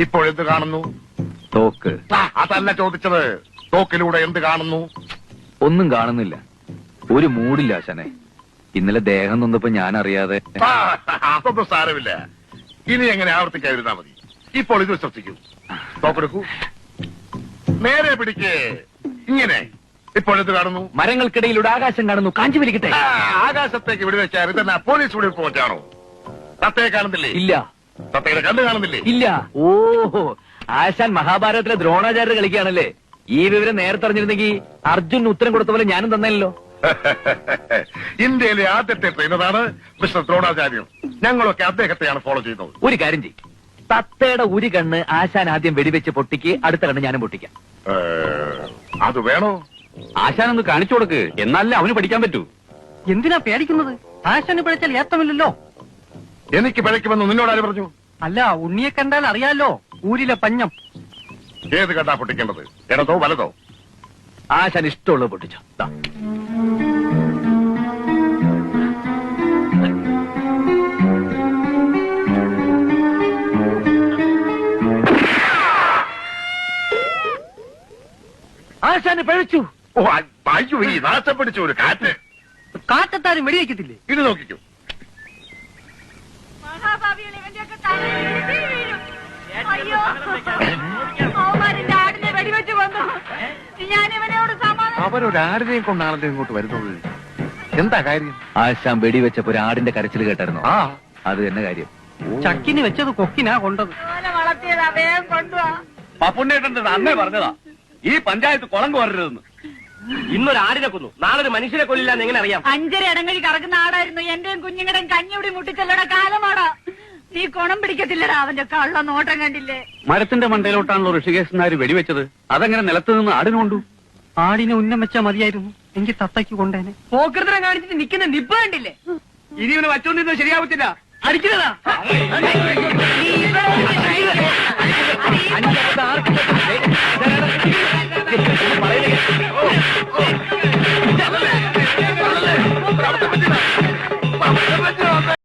ഇപ്പോഴെന്ത് കാണുന്നു? തോക്ക്. അതല്ല ചോദിച്ചത്. തോക്കിലൂടെ എന്ത് കാണുന്നു? ഒന്നും കാണുന്നില്ല. ഒരു മൂടില്ല ആശാനെ. ഇന്നലെ ദേഹം നൊന്നപ്പോ ഞാൻ അറിയാതെ. അതൊന്നും സാരമില്ല. ഇനി എങ്ങനെ ആവർത്തിക്കാതിരുന്നാ മതി. ഇപ്പോൾ ഇത് ശ്രദ്ധിക്കൂ. തോക്കെടുക്കൂ. നേരെ പിടിക്കേ. ഇങ്ങനെ. ഇപ്പോഴെന്ത് കാണുന്നു? മരങ്ങൾക്കിടയിലൂടെ ആകാശം കാണുന്നു. കാഞ്ചി വലിക്കട്ടെ. ആകാശത്തേക്ക് വെടിവെച്ചാൽ ഇതെന്നാ പോലീസ് വെടിവെപ്പ് പറ്റാണോ? തത്തയെ കാണുന്നില്ലേ? ഇല്ല. തത്തയുടെ കണ്ണ് കാണുന്നില്ലേ? ഇല്ല. ഓഹോ, ആശാൻ മഹാഭാരതത്തിലെ ദ്രോണാചാര്യ കളിക്കുകയാണല്ലേ. ഈ വിവരം നേരത്തെ അറിഞ്ഞിരുന്നെങ്കിൽ അർജുൻ ഉത്തരം കൊടുത്ത പോലെ ഞാനും തന്നല്ലോ. ഇന്ത്യയിലെ ആദ്യത്തെ ട്രെയിനറാണ് മിസ്റ്റർ ദ്രോണാചാര്യൻ. ഞങ്ങളൊക്കെ അദ്ദേഹത്തെയാണ് ഫോളോ ചെയ്യുന്നത്. ഒരു കാര്യം ചെയ്യും, തത്തയുടെ ഒരു കണ്ണ് ആശാൻ ആദ്യം വെടിവെച്ച് പൊട്ടിക്ക്, അടുത്ത കണ്ണ് ഞാനും പൊട്ടിക്കാം. അത് വേണോ? ആശാൻ ഒന്ന് കാണിച്ചു കൊടുക്ക്, എന്നാലേ അവന് പഠിക്കാൻ പറ്റൂ. എന്തിനാ പേടിക്കുന്നത്? ആശാന് പിഴച്ചാൽ ഏത്തമില്ലല്ലോ. എനിക്ക് പിഴയ്ക്കുമെന്ന് നിന്നോടാര് പറഞ്ഞു? അല്ല, ഉണ്ണിയെ കണ്ടാൽ അറിയാലോ, ഊരിലെ പഞ്ഞം. ഏത് കണ്ടാ പൊട്ടിക്കേണ്ടത്? ഇടതോ വലതോ? ആശാൻ ഇഷ്ടമുള്ളത് പൊട്ടിച്ചോ. ആശാന് പഴിച്ചു. ഓ അയ്യോ, ഈ നാശം പിടിച്ച ഒരു കാറ്റ്. കാറ്റത്താരും വെടിവെക്കത്തില്ലേ? ഇത് നോക്കിക്കോ. മഹാഭാവികളെ ഇവന്റെയൊക്കെ തലയിൽ ഇടി വീഴും. അയ്യോ, അവന്മാരെന്റെ ആടിനെ വെടിവെച്ച് വന്നു. ഞാൻ ഇവനോട് സമാധാനം. അവരൊരാടിനെയും കൊണ്ടാണല്ലോ ഇങ്ങോട്ട് വരുന്നത്. എന്താ കാര്യം? ആശാൻ വെടിവെച്ചപ്പോ ഒരു ആടിന്റെ കരച്ചിൽ കേട്ടായിരുന്നു. ആ, അത് തന്നെ കാര്യം. ചക്കിന് വെച്ചത് കൊക്കിനാ കൊണ്ടത്. ഓനെ വളർത്തിയത് അദ്ദേഹം കൊണ്ടുവാ. പപ്പുണ്ണേട്ടന്റെ അന്നേ പറഞ്ഞതാ ഈ പഞ്ചായത്ത് കുളം കോരരുതെന്ന്. ഇന്നൊരു ആടിനെ കൊന്നു, നാളെ ഒരു മനുഷ്യനെ കൊല്ലില്ലാന്ന് എങ്ങനെ അറിയാം? 5 ഇടങ്ങഴി കറക്കുന്ന ആടായിരുന്നു. എന്റെയും കുഞ്ഞുങ്ങളുടെയും കഞ്ഞിവിടെ മുട്ടിച്ചല്ലട കാലമാടാ. നീ കുണം പിടിക്കത്തില്ലടാ. അവന്റെ കള്ള നോട്ടം കണ്ടില്ലേ? മരത്തിന്റെ മണ്ടയിലോട്ടാണല്ലോ ഋഷികേശനാര് വെടിവെച്ചത്. അതങ്ങനെ നിലത്ത് നിന്ന് ആടിന് കൊണ്ടു. ആടിനെ ഉന്നം വെച്ചാ മതിയായിരുന്നു, എങ്കിൽ തത്തയ്ക്ക് കൊണ്ടേനെ. പോക്കൃതരം കാണിച്ചിട്ട് നിൽക്കുന്ന നിപ്പ് കണ്ടില്ലേ? ഇനി ഇവനെ വച്ചോണ്ടിരുന്നത് ശരിയാവത്തില്ല. അടിക്കുന്നതാ.